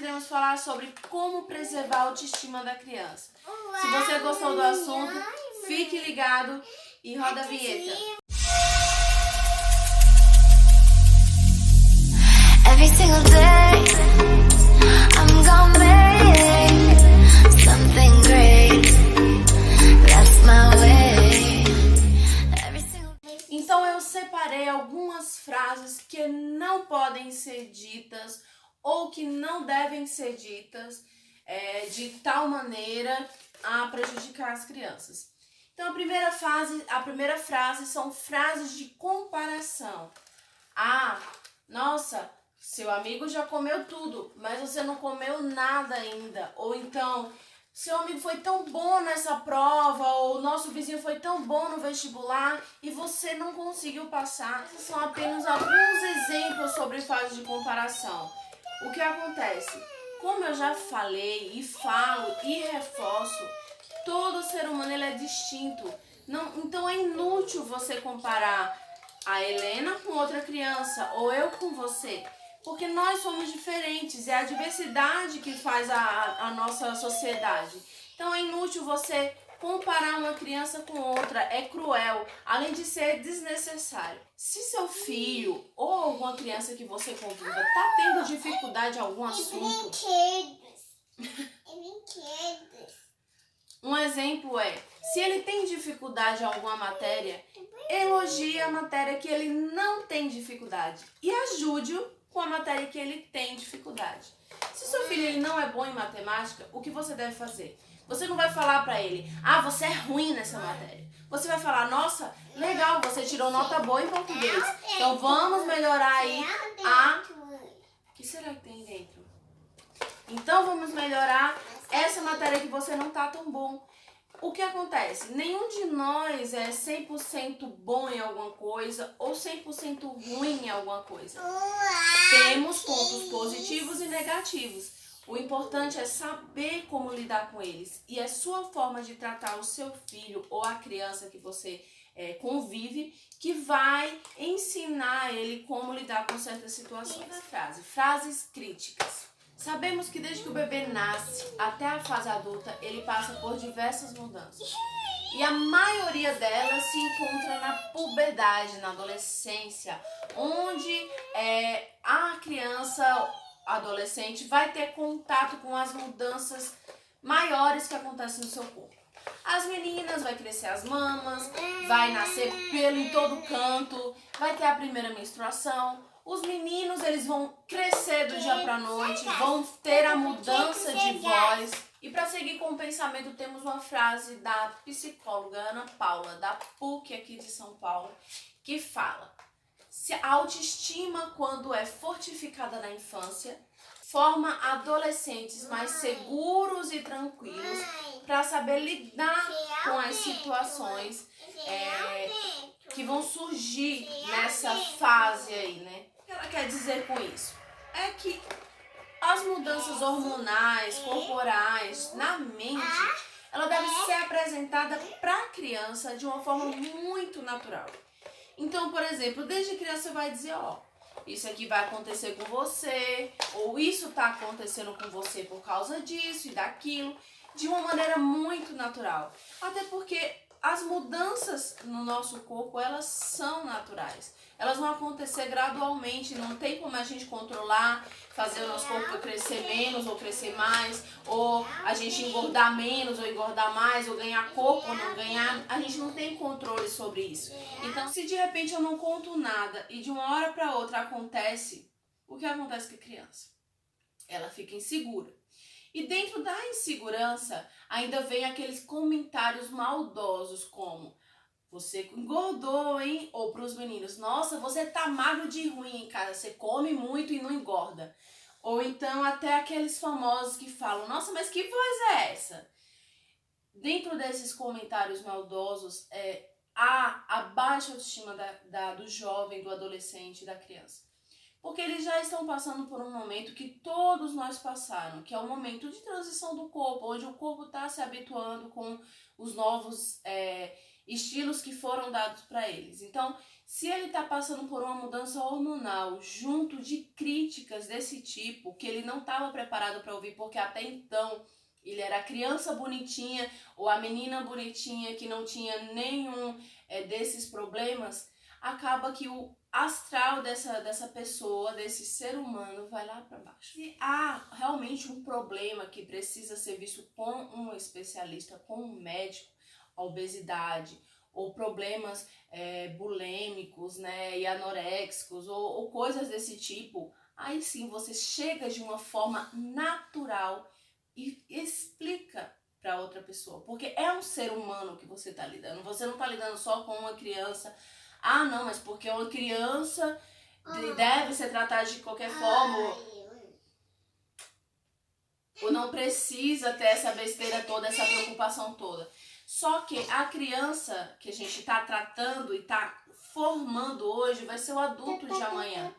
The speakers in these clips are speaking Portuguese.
iremos falar sobre como preservar a autoestima da criança. Se você gostou do assunto, fique ligado e roda a vinheta. Every single day, I'm gonna make something great. That's my way. Every single day. Então eu separei algumas frases que não podem ser ditas ou que não devem ser ditas de tal maneira a prejudicar as crianças. Então a primeira frase são frases de comparação. Nossa, seu amigo já comeu tudo, mas você não comeu nada ainda. Ou então, seu amigo foi tão bom nessa prova, ou nosso vizinho foi tão bom no vestibular e você não conseguiu passar. Esses são apenas alguns exemplos sobre frases de comparação. O que acontece? Como eu já falei e falo e reforço, todo ser humano ele é distinto. Então é inútil você comparar a Helena com outra criança ou eu com você. Porque nós somos diferentes, é a diversidade que faz a nossa sociedade. Então é inútil você comparar uma criança com outra, é cruel, além de ser desnecessário. Se seu filho ou alguma criança que você conviva está tendo dificuldade em algum assunto... Um exemplo é, se ele tem dificuldade em alguma matéria, elogie a matéria que ele não tem dificuldade e ajude-o com a matéria que ele tem dificuldade. Se seu filho ele não é bom em matemática, o que você deve fazer? Você não vai falar para ele, você é ruim nessa matéria. Você vai falar, nossa, legal, você tirou nota boa em português. Então vamos melhorar aí O que será que tem dentro? Então vamos melhorar essa matéria que você não tá tão bom. O que acontece? Nenhum de nós é 100% bom em alguma coisa ou 100% ruim em alguma coisa. Temos pontos positivos e negativos. O importante é saber como lidar com eles. E a sua forma de tratar o seu filho ou a criança que você convive, que vai ensinar ele como lidar com certas situações. Frases críticas. Sabemos que desde que o bebê nasce até a fase adulta, ele passa por diversas mudanças. E a maioria delas se encontra na puberdade, na adolescência, onde a criança, adolescente, vai ter contato com as mudanças maiores que acontecem no seu corpo. As meninas, vai crescer as mamas, vai nascer pelo em todo canto, vai ter a primeira menstruação. Os meninos, eles vão crescer do dia para a noite, vão ter a mudança de voz. E para seguir com o pensamento, temos uma frase da psicóloga Ana Paula, da PUC aqui de São Paulo, que fala: se a autoestima, quando é fortificada na infância, forma adolescentes mais seguros e tranquilos para saber lidar com as situações que vão surgir nessa fase aí, né? O que ela quer dizer com isso? É que as mudanças hormonais, corporais, na mente, ela deve ser apresentada para a criança de uma forma muito natural. Então, por exemplo, desde criança você vai dizer, isso aqui vai acontecer com você, ou isso está acontecendo com você por causa disso e daquilo, de uma maneira muito natural. Até porque as mudanças no nosso corpo, elas são naturais. Elas vão acontecer gradualmente, não tem como a gente controlar, fazer o nosso corpo crescer menos ou crescer mais, ou a gente engordar menos ou engordar mais, ou ganhar corpo ou não ganhar. A gente não tem controle sobre isso. Então, se de repente eu não conto nada e de uma hora para outra acontece, o que acontece com a criança? Ela fica insegura. E dentro da insegurança, ainda vem aqueles comentários maldosos como: você engordou, hein? Ou para os meninos: nossa, você tá magro de ruim em casa, você come muito e não engorda. Ou então até aqueles famosos que falam: nossa, mas que voz é essa? Dentro desses comentários maldosos, há a baixa autoestima do jovem, do adolescente, da criança. Porque eles já estão passando por um momento que todos nós passaram, que é o momento de transição do corpo, onde o corpo está se habituando com os novos estilos que foram dados para eles. Então, se ele está passando por uma mudança hormonal junto de críticas desse tipo, que ele não estava preparado para ouvir, porque até então ele era a criança bonitinha ou a menina bonitinha que não tinha nenhum desses problemas, acaba que o astral dessa pessoa, desse ser humano, vai lá para baixo. Se há realmente um problema que precisa ser visto com um especialista, com um médico, a obesidade, ou problemas bulêmicos, né, e anoréxicos, ou coisas desse tipo, aí sim você chega de uma forma natural e explica para outra pessoa, porque é um ser humano que você está lidando, você não está lidando só com uma criança. Ah, não, mas porque uma criança deve ser tratada de qualquer forma, ou não precisa ter essa besteira toda, essa preocupação toda. Só que a criança que a gente está tratando e está formando hoje vai ser o adulto de amanhã.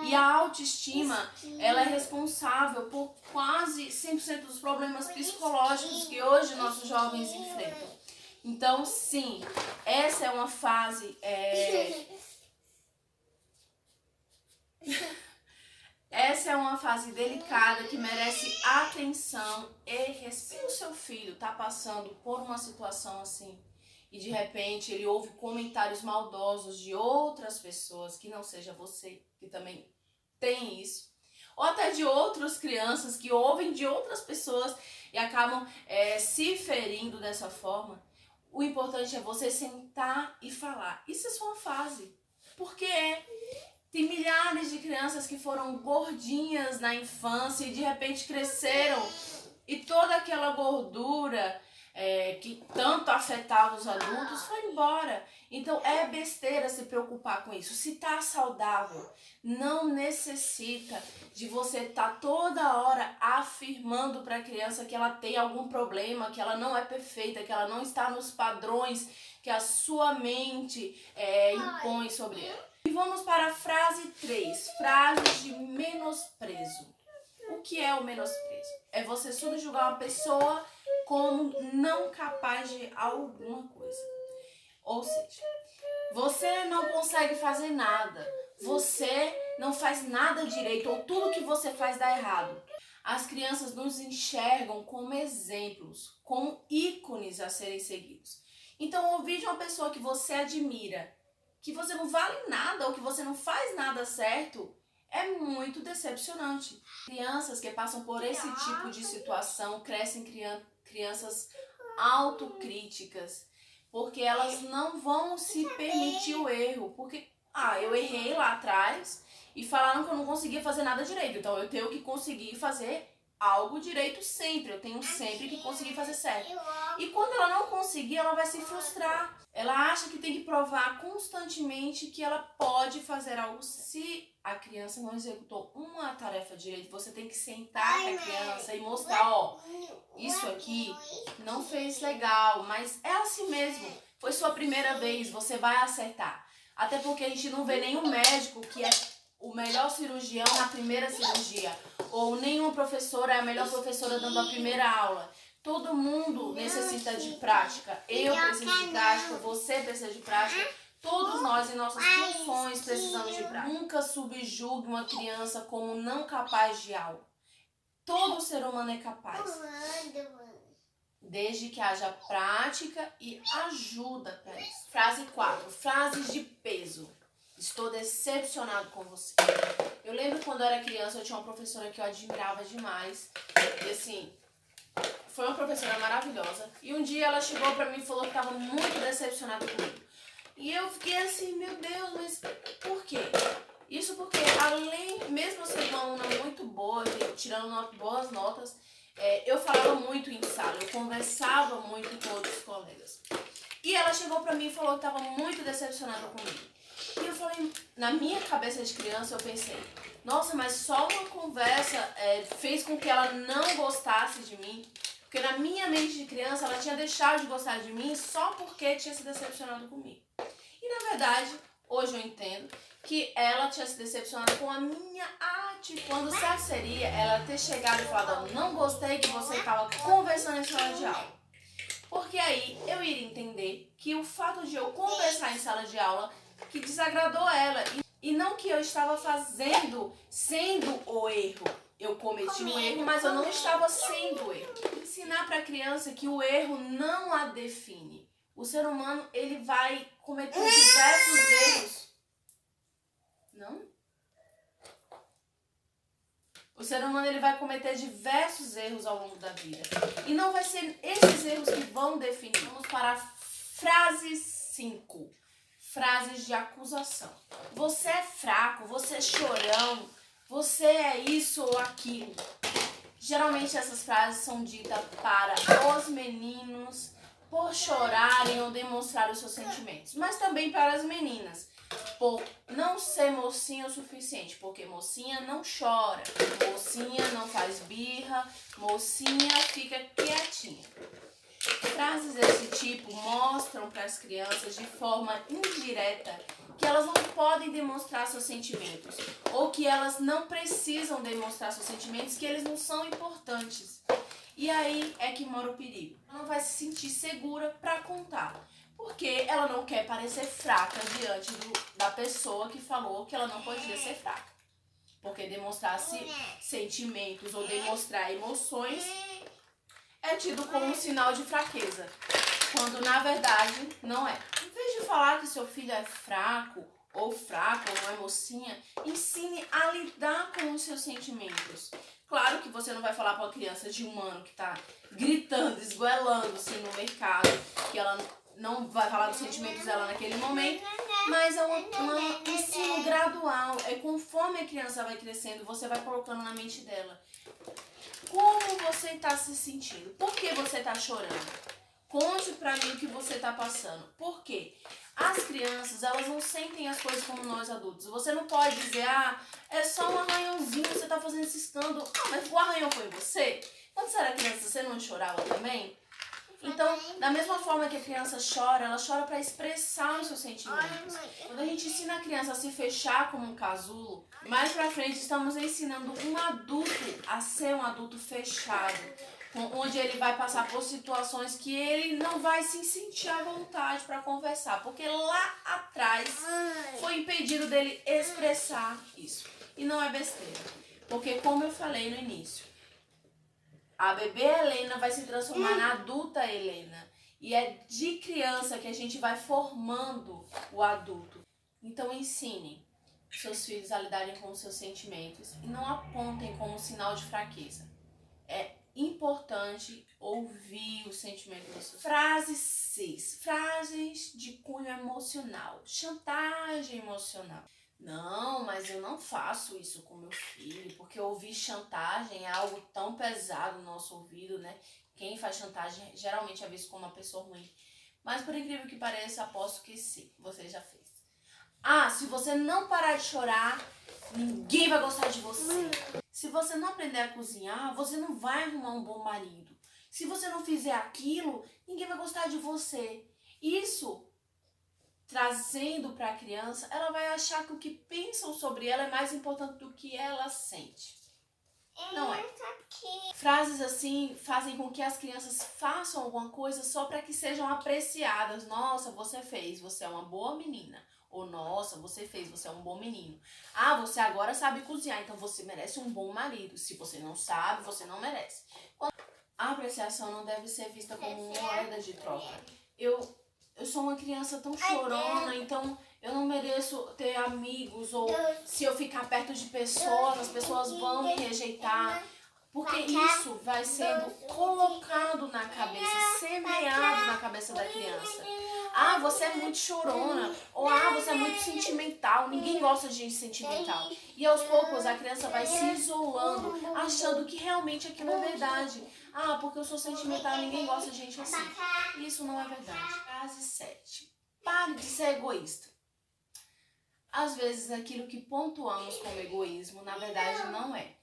E a autoestima, ela é responsável por quase 100% dos problemas psicológicos que hoje nossos jovens enfrentam. Então, sim, essa é uma fase... Essa é uma fase delicada que merece atenção e respeito. O seu filho está passando por uma situação assim e de repente ele ouve comentários maldosos de outras pessoas, que não seja você, que também tem isso, ou até de outras crianças que ouvem de outras pessoas e acabam se ferindo dessa forma, o importante é você sentar e falar. Isso é só uma fase, porque tem milhares de crianças que foram gordinhas na infância e de repente cresceram e toda aquela gordura que tanto afetava os adultos foi embora. Então é besteira se preocupar com isso. Se tá saudável, não necessita de você estar toda hora afirmando para a criança que ela tem algum problema, que ela não é perfeita, que ela não está nos padrões que a sua mente impõe sobre ela. E vamos para a frase 3, frases de menosprezo. O que é o menosprezo? É você subjugar uma pessoa como não capaz de alguma coisa. Ou seja, você não consegue fazer nada, você não faz nada direito, ou tudo que você faz dá errado. As crianças nos enxergam como exemplos, como ícones a serem seguidos. Então, ouvir de uma pessoa que você admira, que você não vale nada ou que você não faz nada certo, é muito decepcionante. Crianças que passam por esse tipo de situação crescem crianças autocríticas, porque elas não vão se permitir o erro, porque eu errei lá atrás e falaram que eu não conseguia fazer nada direito, então eu tenho que conseguir fazer algo direito sempre, eu tenho sempre que conseguir fazer certo. E quando ela não conseguir, ela vai se frustrar. Ela acha que tem que provar constantemente que ela pode fazer algo. Se a criança não executou uma tarefa direito, você tem que sentar com a criança e mostrar, isso aqui não fez legal, mas é assim mesmo. Foi sua primeira vez, você vai acertar. Até porque a gente não vê nenhum médico que é o melhor cirurgião na primeira cirurgia, ou nenhuma professora é a melhor professora dando a primeira aula. Todo mundo necessita de prática. Eu preciso de prática, você precisa de prática. Todos nós em nossas funções precisamos de prática. Nunca subjugue uma criança como não capaz de algo. Todo ser humano é capaz, desde que haja prática e ajuda para isso. Frase 4. Frases de peso. Estou decepcionado com você. Eu lembro quando eu era criança, eu tinha uma professora que eu admirava demais. E assim, foi uma professora maravilhosa. E um dia ela chegou pra mim e falou que estava muito decepcionada comigo. E eu fiquei assim, meu Deus, mas por quê? Isso porque mesmo eu sendo uma aluna muito boa, tirando boas notas, eu falava muito em sala, eu conversava muito com outros colegas. E ela chegou pra mim e falou que estava muito decepcionada comigo. E eu falei, na minha cabeça de criança, eu pensei, nossa, mas só uma conversa fez com que ela não gostasse de mim. Porque na minha mente de criança, ela tinha deixado de gostar de mim só porque tinha se decepcionado comigo. E na verdade, hoje eu entendo que ela tinha se decepcionado com a minha atitude. Quando certo seria ela ter chegado e falado, não gostei que você estava conversando em sala de aula. Porque aí eu iria entender que o fato de eu conversar em sala de aula que desagradou ela e não que eu estava sendo o erro. Eu cometi um erro, mas eu não estava sendo o erro. Ensinar para a criança que o erro não a define. O ser humano, ele vai cometer diversos erros. Não? O ser humano, ele vai cometer diversos erros ao longo da vida. E não vai ser esses erros que vão definir. Vamos para a frase 5. Frases de acusação. Você é fraco, você é chorão, você é isso ou aquilo. Geralmente essas frases são ditas para os meninos por chorarem ou demonstrar os seus sentimentos. Mas também para as meninas, por não ser mocinha o suficiente, porque mocinha não chora, mocinha não faz birra, mocinha fica quietinha. Frases desse tipo mostram para as crianças de forma indireta que elas não podem demonstrar seus sentimentos ou que elas não precisam demonstrar seus sentimentos, que eles não são importantes. E aí é que mora o perigo. Ela não vai se sentir segura para contar, porque ela não quer parecer fraca diante da pessoa que falou que ela não podia ser fraca. Porque demonstrar sentimentos ou demonstrar emoções é tido como um sinal de fraqueza, quando na verdade não é. Em vez de falar que seu filho é fraco ou não é mocinha, ensine a lidar com os seus sentimentos. Claro que você não vai falar para uma criança de 1 ano que está gritando, esgoelando-se no mercado, que ela não vai falar dos sentimentos dela naquele momento, mas é um ensino gradual. É conforme a criança vai crescendo, você vai colocando na mente dela. Como você está se sentindo? Por que você está chorando? Conte pra mim o que você está passando. Por quê? As crianças, elas não sentem as coisas como nós adultos. Você não pode dizer, é só um arranhãozinho, você está fazendo esse escândalo. Mas o arranhão foi você? Quando você era criança, você não chorava também? Então, da mesma forma que a criança chora, ela chora para expressar os seus sentimentos. Quando a gente ensina a criança a se fechar como um casulo, mais pra frente estamos ensinando um adulto a ser um adulto fechado, onde ele vai passar por situações que ele não vai se sentir à vontade para conversar, porque lá atrás foi impedido dele expressar isso. E não é besteira, porque como eu falei no início, a bebê Helena vai se transformar na adulta Helena. E é de criança que a gente vai formando o adulto. Então ensinem seus filhos a lidarem com os seus sentimentos e não apontem como um sinal de fraqueza. É importante ouvir o sentimento dos seus filhos. Frase 6. Frases de cunho emocional. Chantagem emocional. Não, mas eu não faço isso com meu filho, porque ouvir chantagem é algo tão pesado no nosso ouvido, né? Quem faz chantagem geralmente é visto como uma pessoa ruim. Mas por incrível que pareça, aposto que sim, você já fez. Se você não parar de chorar, ninguém vai gostar de você. Se você não aprender a cozinhar, você não vai arrumar um bom marido. Se você não fizer aquilo, ninguém vai gostar de você. Isso trazendo para a criança, ela vai achar que o que pensam sobre ela é mais importante do que ela sente. Não é. Frases assim fazem com que as crianças façam alguma coisa só para que sejam apreciadas. Nossa, você fez, você é uma boa menina. Ou nossa, você fez, você é um bom menino. Você agora sabe cozinhar, então você merece um bom marido. Se você não sabe, você não merece. A apreciação não deve ser vista como uma moeda de troca. Eu sou uma criança tão chorona, então eu não mereço ter amigos, ou se eu ficar perto de pessoas, as pessoas vão me rejeitar. Porque isso vai sendo colocado na cabeça, semeado na cabeça da criança. Você é muito chorona, ou você é muito sentimental, ninguém gosta de gente sentimental. E aos poucos a criança vai se isolando, achando que realmente aquilo é verdade. Porque eu sou sentimental, ninguém gosta de gente assim. Isso não é verdade. Frase 7. Pare de ser egoísta. Às vezes aquilo que pontuamos como egoísmo, na verdade não é.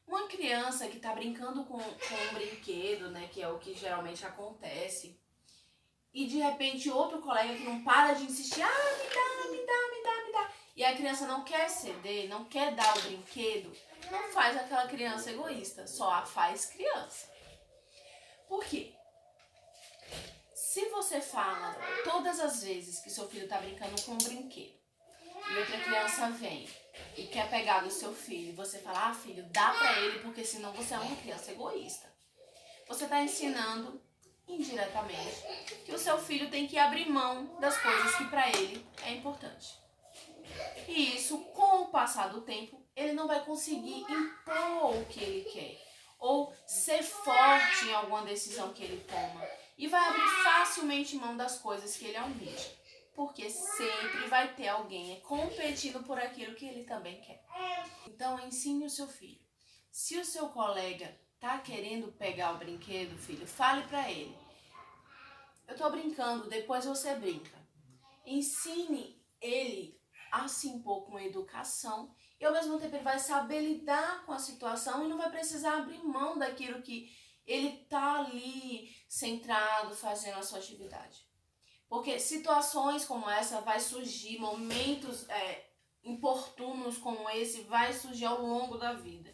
Uma criança que está brincando com um brinquedo, né, que é o que geralmente acontece, e de repente outro colega que não para de insistir, me dá, e a criança não quer ceder, não quer dar o brinquedo, não faz aquela criança egoísta, só a faz criança. Por quê? Se você fala todas as vezes que seu filho tá brincando com um brinquedo e outra criança vem e quer pegar do seu filho, e você fala, filho, dá pra ele porque senão você é uma criança egoísta. Você tá ensinando indiretamente que o seu filho tem que abrir mão das coisas que pra ele é importante. E isso, com o passar do tempo, ele não vai conseguir impor o que ele quer ou ser forte em alguma decisão que ele toma e vai abrir facilmente mão das coisas que ele almeja, porque sempre vai ter alguém competindo por aquilo que ele também quer. Então, ensine o seu filho. Se o seu colega tá querendo pegar o brinquedo, filho, fale pra ele. Eu tô brincando, depois você brinca. Ensine ele a se impor com educação e ao mesmo tempo ele vai saber lidar com a situação e não vai precisar abrir mão daquilo que ele tá ali centrado fazendo a sua atividade. Porque situações como essa vai surgir, momentos importunos como esse vai surgir ao longo da vida.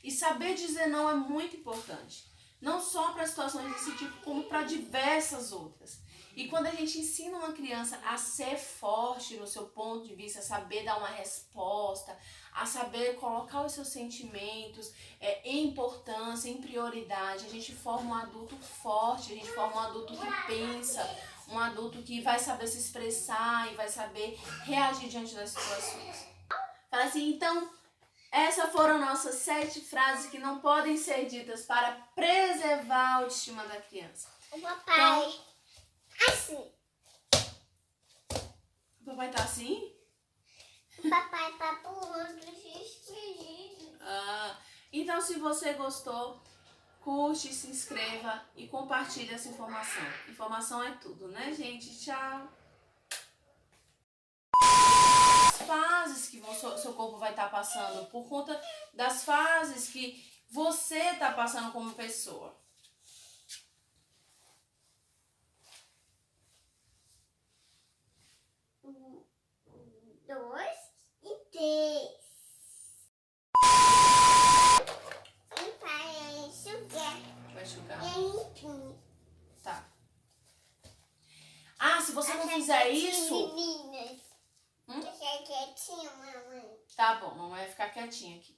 E saber dizer não é muito importante. Não só para situações desse tipo, como para diversas outras. E quando a gente ensina uma criança a ser forte no seu ponto de vista, a saber dar uma resposta, a saber colocar os seus sentimentos em importância, em prioridade, a gente forma um adulto forte, a gente forma um adulto que pensa, um adulto que vai saber se expressar e vai saber reagir diante das situações. Fala assim, então, essas foram nossas 7 frases que não podem ser ditas para preservar a autoestima da criança. O papai... Então, assim. O papai tá assim? O papai tá pulando despedido. Então, se você gostou, curte, se inscreva e compartilhe essa informação. Informação é tudo, né, gente? Tchau! As fases que seu corpo vai estar passando, por conta das fases que você está passando como pessoa. 2 e 3. Vai enxugar. Vai enxugar? Tá. Se você não fizer isso... Meninas. Fica quietinha, mamãe. Tá bom, mamãe vai ficar quietinha aqui.